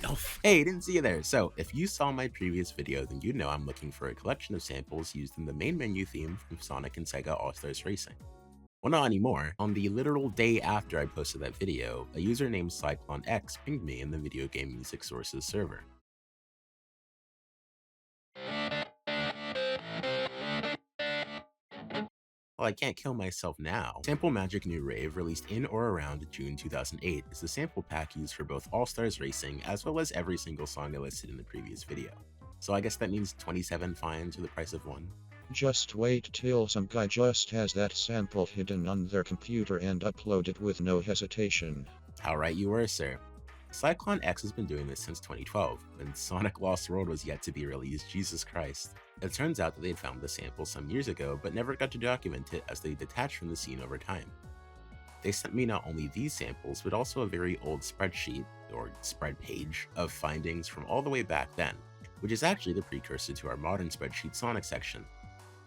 Oh, hey, didn't see you there. So, if you saw my previous video, then you know I'm looking for a collection of samples used in the main menu theme from Sonic and Sega All-Stars Racing. Well, not anymore. On the literal day after I posted that video, a user named CycloneX pinged me in the video game music sources server. Well, I can't kill myself now. Sample Magic New Rave, released in or around June 2008, is the sample pack used for both All-Stars Racing as well as every single song I listed in the previous video. So I guess that means 27 fines for the price of one. Just wait till some guy just has that sample hidden on their computer and upload it with no hesitation. How right you were, sir. Cyclone X has been doing this since 2012, when Sonic Lost World was yet to be released. Jesus Christ. It turns out that they'd found the sample some years ago, but never got to document it as they detached from the scene over time. They sent me not only these samples, but also a very old spreadsheet, or spread page, of findings from all the way back then, which is actually the precursor to our modern spreadsheet Sonic section.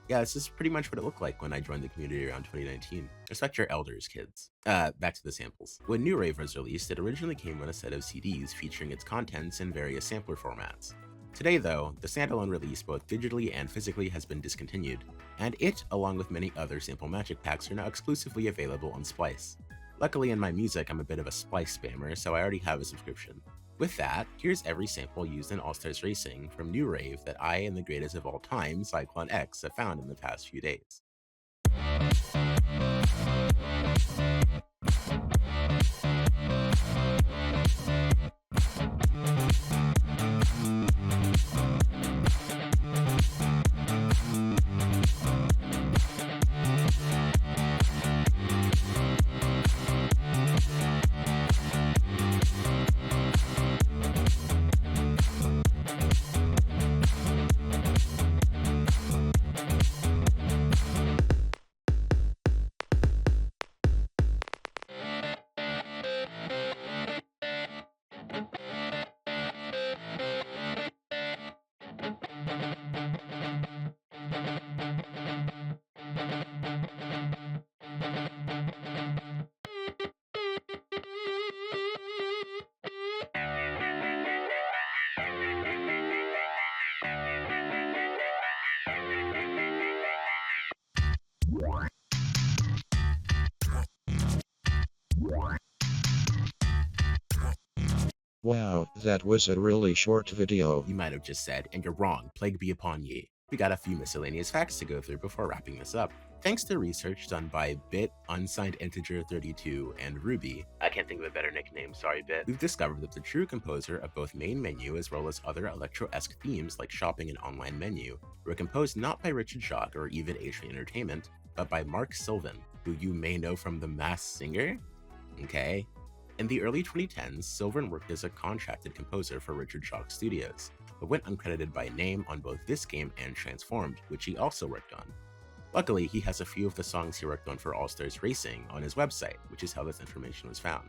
Yeah, this is pretty much what it looked like when I joined the community around 2019. Respect your elders, kids. Back to the samples. When New Rave was released, it originally came on a set of CDs featuring its contents in various sampler formats. Today, though, the standalone release both digitally and physically has been discontinued, and it, along with many other Sample Magic packs, are now exclusively available on Splice. Luckily in my music, I'm a bit of a Splice spammer, so I already have a subscription. With that, here's every sample used in All-Stars Racing from New Rave that I and the greatest of all time, Cyclone X, have found in the past few days. Wow, that was a really short video. You might have just said, and you're wrong, plague be upon ye. We got a few miscellaneous facts to go through before wrapping this up. Thanks to research done by Bit, Unsigned Integer 32, and Ruby, I can't think of a better nickname, sorry Bit, we've discovered that the true composer of both main menu as well as other electro-esque themes like shopping and online menu were composed not by Richard Jacques or even A-Train Entertainment, but by Mark Sylvan, who you may know from The Masked Singer? Okay. In the early 2010s, Sylvan worked as a contracted composer for Richard Jacques Studios, but went uncredited by name on both this game and Transformed, which he also worked on. Luckily, he has a few of the songs he worked on for All-Stars Racing on his website, which is how this information was found.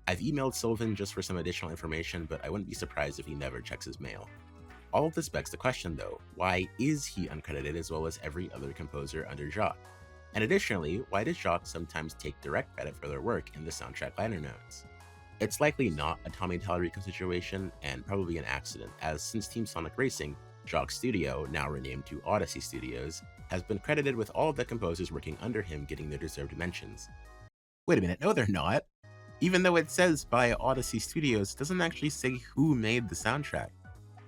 I've emailed Sylvan just for some additional information, but I wouldn't be surprised if he never checks his mail. All of this begs the question though, why is he uncredited as well as every other composer under Jacques? And additionally, why does Jacques sometimes take direct credit for their work in the soundtrack liner notes? It's likely not a Tommy Tallarico situation, and probably an accident, as since Team Sonic Racing, Jacques' studio, now renamed to Odyssey Studios, has been credited with all of the composers working under him getting their deserved mentions. Wait a minute, no they're not! Even though it says by Odyssey Studios, it doesn't actually say who made the soundtrack.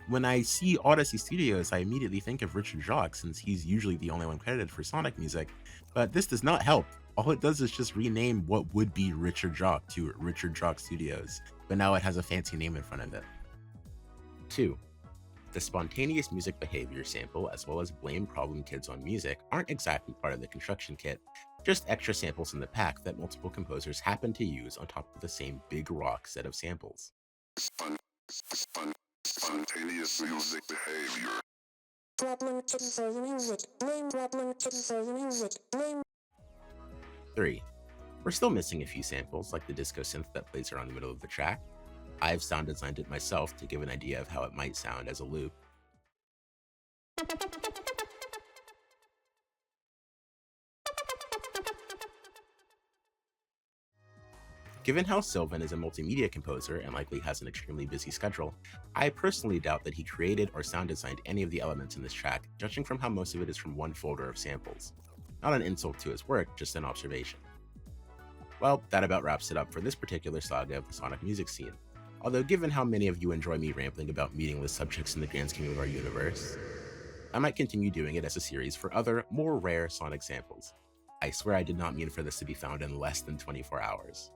When I see Odyssey Studios, I immediately think of Richard Jacques, since he's usually the only one credited for Sonic music, but this does not help. All it does is just rename what would be Richard Jacques to Richard Jacques Studios, but now it has a fancy name in front of it. 2. The spontaneous music behavior sample, as well as blame problem kids on music, aren't exactly part of the construction kit, just extra samples in the pack that multiple composers happen to use on top of the same big rock set of samples. Spontaneous music behavior. Problem kit for music. Name problem kit for music. Name. 3. We're still missing a few samples, like the disco synth that plays around the middle of the track. I've sound designed it myself to give an idea of how it might sound as a loop. Given how Sylvan is a multimedia composer and likely has an extremely busy schedule, I personally doubt that he created or sound designed any of the elements in this track, judging from how most of it is from one folder of samples. Not an insult to his work, just an observation. Well, that about wraps it up for this particular saga of the sonic music scene. Although given how many of you enjoy me rambling about meaningless subjects in the grand scheme of our universe, I might continue doing it as a series for other, more rare sonic samples. I swear I did not mean for this to be found in less than 24 hours.